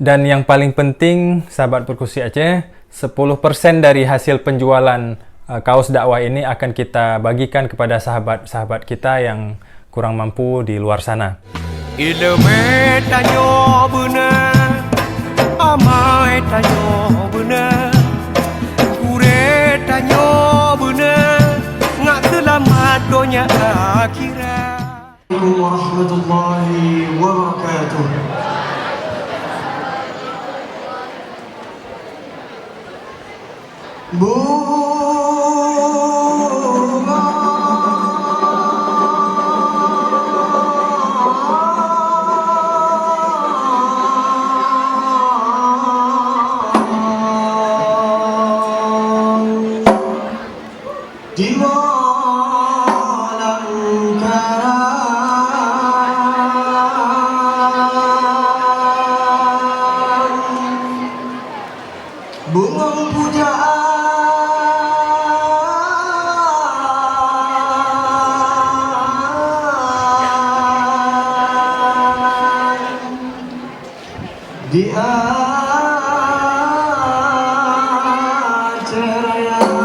Dan yang paling penting, sahabat Perkusi Aceh, 10% dari hasil penjualan kaos dakwah ini akan kita bagikan kepada sahabat-sahabat kita yang kurang mampu di luar sana. Ilmu tanyo benar, amai tanyo benar, kure tanyo benar, ngak selamat dunia akhirat. Assalamualaikum warahmatullahi wabarakatuh. Di malam karang bunga pujaan di acara yang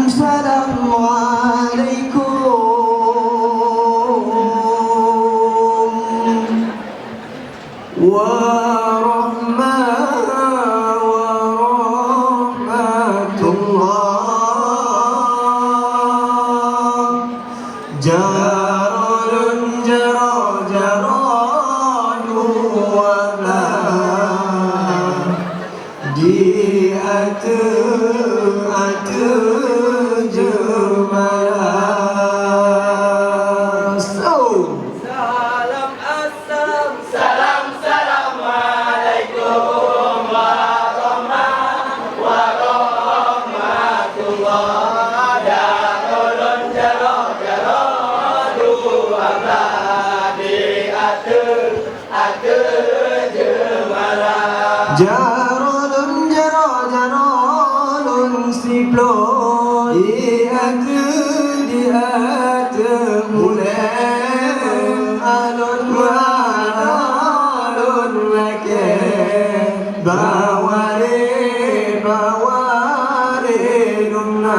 Salam alaikum warahmatullahi Jarun jaro jaronu wala di atu jemalas. Oh. Jarolun jaro jarolun siplo di atu mulai alun alun wake baware dumna.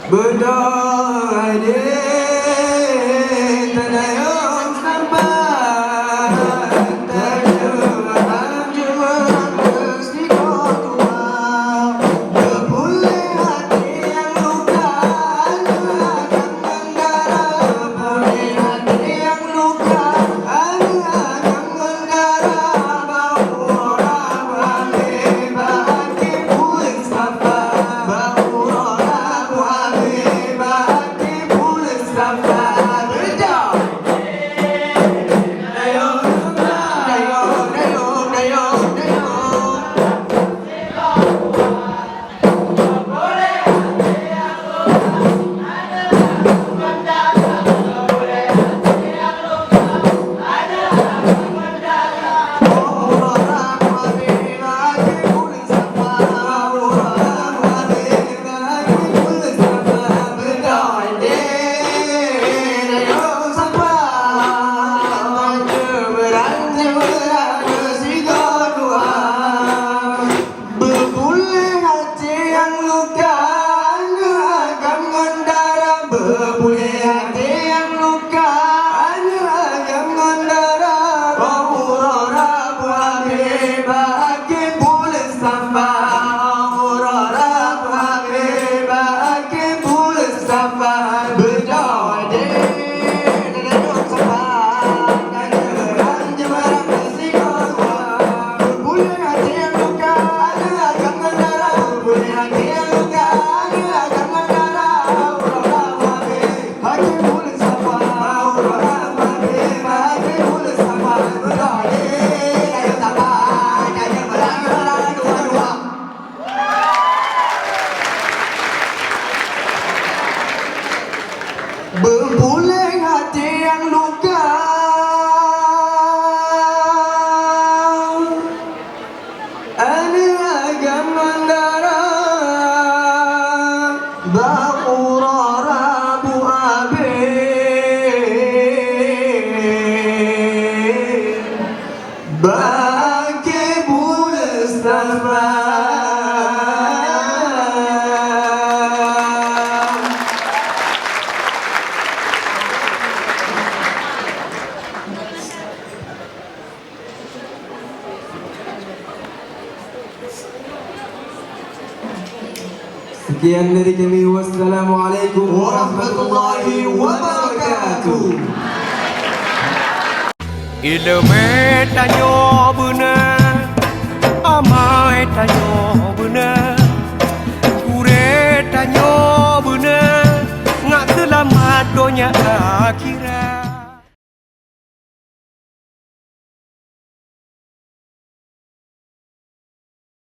Berdaya tadayong sampai terjemahan jemaah mesti tua berpulih hati yang luka akan menggarap berpulih hati yang luka akan menggarap bau orang bagi bagi pulih sampai bau orang bagi pulih sampai berjauh. Berpulang hati yang luka ada agam mandara Baurara bu abe bagi bulan Mustafa. Sekian dari kami. Wassalamualaikum warahmatullahi wabarakatuh. Ilmu tanyo benar amai tanyo bener Kure tanyo bener Ngak selamat dunia akhirat